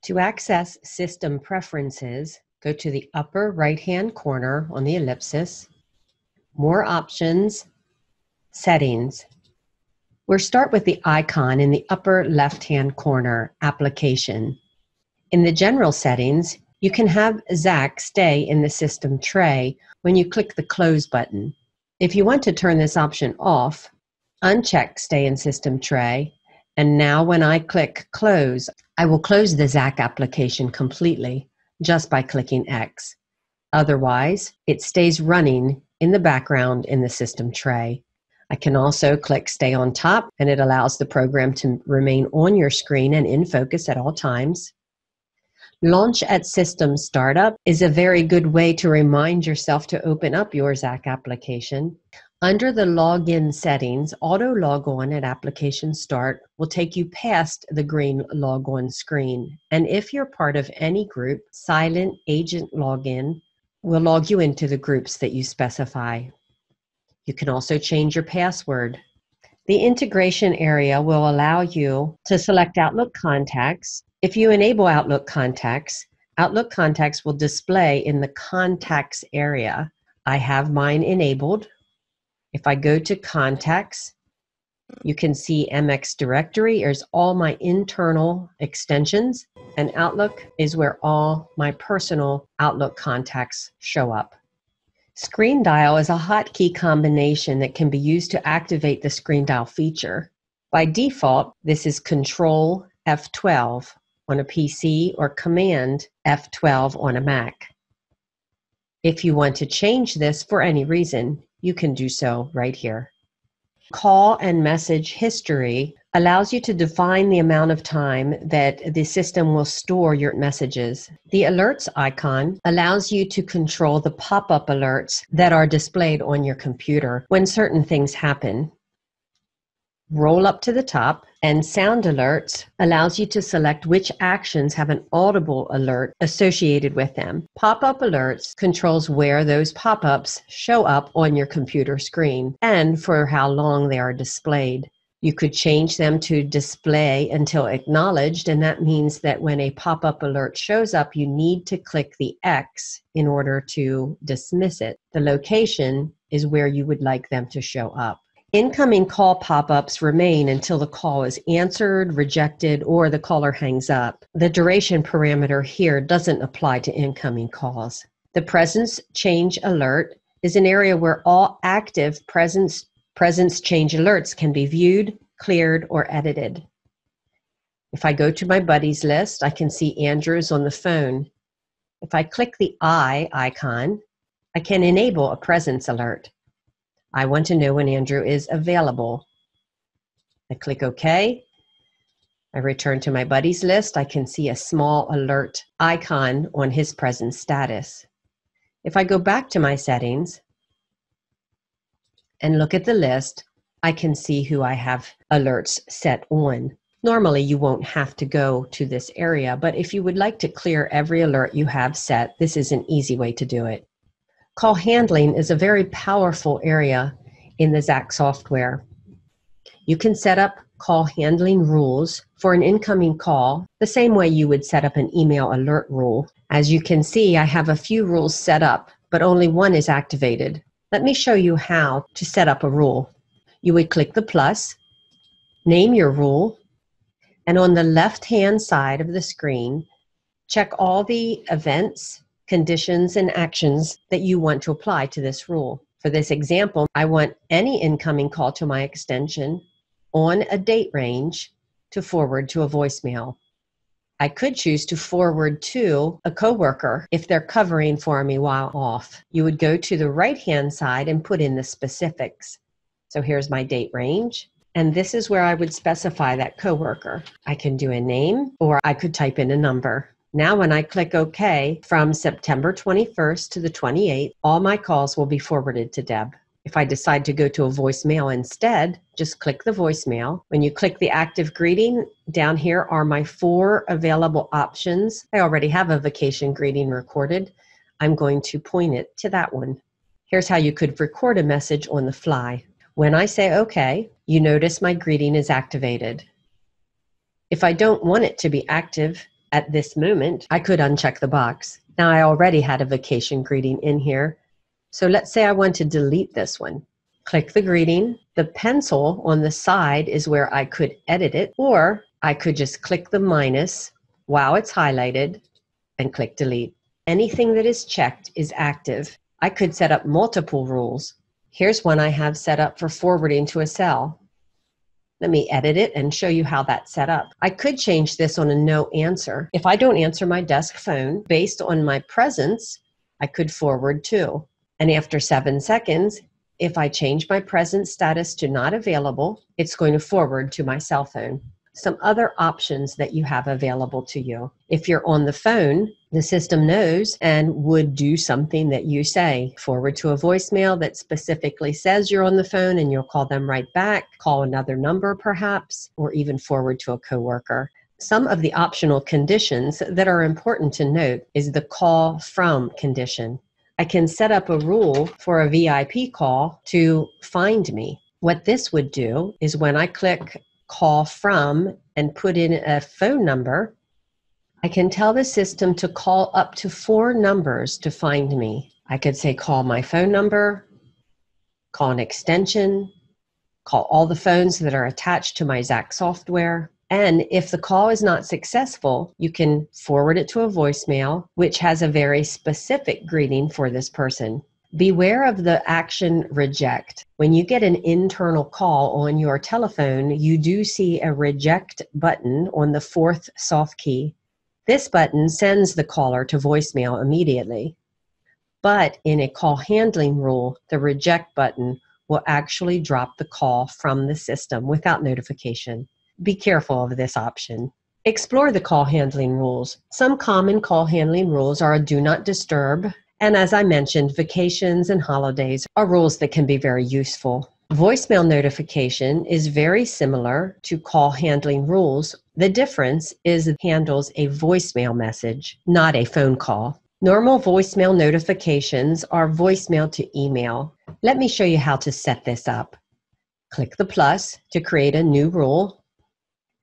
To access System Preferences, go to the upper right-hand corner on the ellipsis, More Options, Settings. We'll start with the icon in the upper left-hand corner, Application. In the General Settings, you can have ZAC stay in the system tray when you click the Close button. If you want to turn this option off, uncheck Stay in System Tray, and now when I click Close, I will close the ZAC application completely just by clicking X. Otherwise, it stays running in the background in the system tray. I can also click Stay on Top, and it allows the program to remain on your screen and in focus at all times. Launch at System Startup is a very good way to remind yourself to open up your ZAC application. Under the Login settings, Auto Log On at Application Start will take you past the green Log On screen. And if you're part of any group, Silent Agent Login will log you into the groups that you specify. You can also change your password. The integration area will allow you to select Outlook contacts. If you enable Outlook contacts will display in the contacts area. I have mine enabled. If I go to contacts, you can see MX Directory is all my internal extensions, and Outlook is where all my personal Outlook contacts show up. Screen Dial is a hotkey combination that can be used to activate the Screen Dial feature. By default, this is Control F12 on a PC or Command F12 on a Mac. If you want to change this for any reason, you can do so right here. Call and message history allows you to define the amount of time that the system will store your messages. The alerts icon allows you to control the pop-up alerts that are displayed on your computer when certain things happen. Roll up to the top, and sound alerts allows you to select which actions have an audible alert associated with them. Pop-up alerts controls where those pop-ups show up on your computer screen and for how long they are displayed. You could change them to display until acknowledged, and that means that when a pop-up alert shows up, you need to click the X in order to dismiss it. The location is where you would like them to show up. Incoming call pop-ups remain until the call is answered, rejected, or the caller hangs up. The duration parameter here doesn't apply to incoming calls. The presence change alert is an area where all active presence change alerts can be viewed, cleared, or edited. If I go to my buddies list, I can see Andrew's on the phone. If I click the I icon, I can enable a presence alert. I want to know when Andrew is available. I click OK. I return to my buddies list. I can see a small alert icon on his present status. If I go back to my settings and look at the list, I can see who I have alerts set on. Normally, you won't have to go to this area, but if you would like to clear every alert you have set, this is an easy way to do it. Call handling is a very powerful area in the ZAC software. You can set up call handling rules for an incoming call the same way you would set up an email alert rule. As you can see, I have a few rules set up, but only one is activated. Let me show you how to set up a rule. You would click the plus, name your rule, and on the left-hand side of the screen, check all the events, conditions, and actions that you want to apply to this rule. For this example, I want any incoming call to my extension on a date range to forward to a voicemail. I could choose to forward to a coworker if they're covering for me while off. You would go to the right-hand side and put in the specifics. So here's my date range, and this is where I would specify that coworker. I can do a name, or I could type in a number. Now when I click OK, from September 21st to the 28th, all my calls will be forwarded to Deb. If I decide to go to a voicemail instead, just click the voicemail. When you click the active greeting, down here are my 4 available options. I already have a vacation greeting recorded. I'm going to point it to that one. Here's how you could record a message on the fly. When I say OK, you notice my greeting is activated. If I don't want it to be active, At this moment, I could uncheck the box. Now I already had a vacation greeting in here. So let's say I want to delete this one. Click the greeting. The pencil on the side is where I could edit it, or I could just click the minus while it's highlighted and click delete. Anything that is checked is active. I could set up multiple rules. Here's one I have set up for forwarding to a cell. Let me edit it and show you how that's set up. I could change this on a no answer. If I don't answer my desk phone, based on my presence, I could forward to. And after 7 seconds, if I change my presence status to not available, it's going to forward to my cell phone. Some other options that you have available to you. If you're on the phone, the system knows and would do something that you say. Forward to a voicemail that specifically says you're on the phone and you'll call them right back, call another number perhaps, or even forward to a coworker. Some of the optional conditions that are important to note is the call from condition. I can set up a rule for a VIP call to find me. What this would do is when I click call from and put in a phone number, I can tell the system to call up to 4 numbers to find me. I could say call my phone number, call an extension, call all the phones that are attached to my ZAC software. And if the call is not successful, you can forward it to a voicemail, which has a very specific greeting for this person. Beware of the action reject. When you get an internal call on your telephone, you do see a reject button on the 4th soft key. This button sends the caller to voicemail immediately. But in a call handling rule, the reject button will actually drop the call from the system without notification. Be careful of this option. Explore the call handling rules. Some common call handling rules are a do not disturb, and as I mentioned, vacations and holidays are rules that can be very useful. Voicemail notification is very similar to call handling rules. The difference is it handles a voicemail message, not a phone call. Normal voicemail notifications are voicemail to email. Let me show you how to set this up. Click the plus to create a new rule.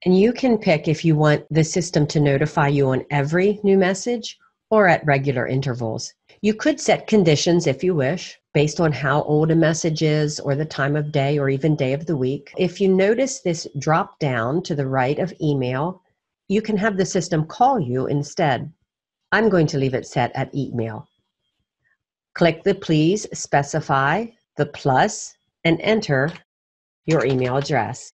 And you can pick if you want the system to notify you on every new message or at regular intervals. You could set conditions if you wish, based on how old a message is or the time of day or even day of the week. If you notice this drop down to the right of email, you can have the system call you instead. I'm going to leave it set at email. Click the please specify, the plus, and enter your email address.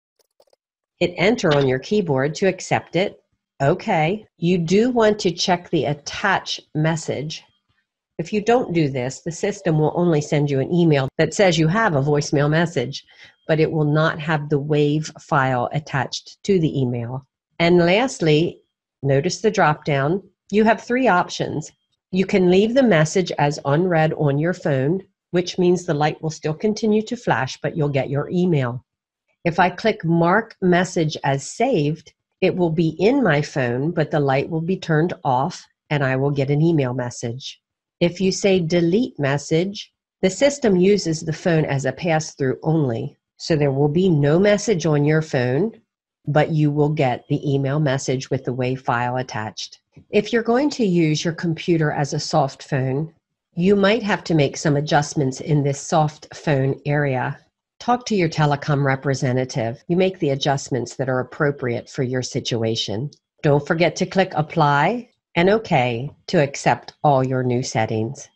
Hit enter on your keyboard to accept it. Okay. You do want to check the attach message. If you don't do this, the system will only send you an email that says you have a voicemail message, but it will not have the WAV file attached to the email. And lastly, notice the drop down. You have 3 options. You can leave the message as unread on your phone, which means the light will still continue to flash, but you'll get your email. If I click mark message as saved, it will be in my phone, but the light will be turned off and I will get an email message. If you say delete message, the system uses the phone as a pass-through only. So there will be no message on your phone, but you will get the email message with the WAV file attached. If you're going to use your computer as a soft phone, you might have to make some adjustments in this soft phone area. Talk to your telecom representative. You make the adjustments that are appropriate for your situation. Don't forget to click apply and OK to accept all your new settings.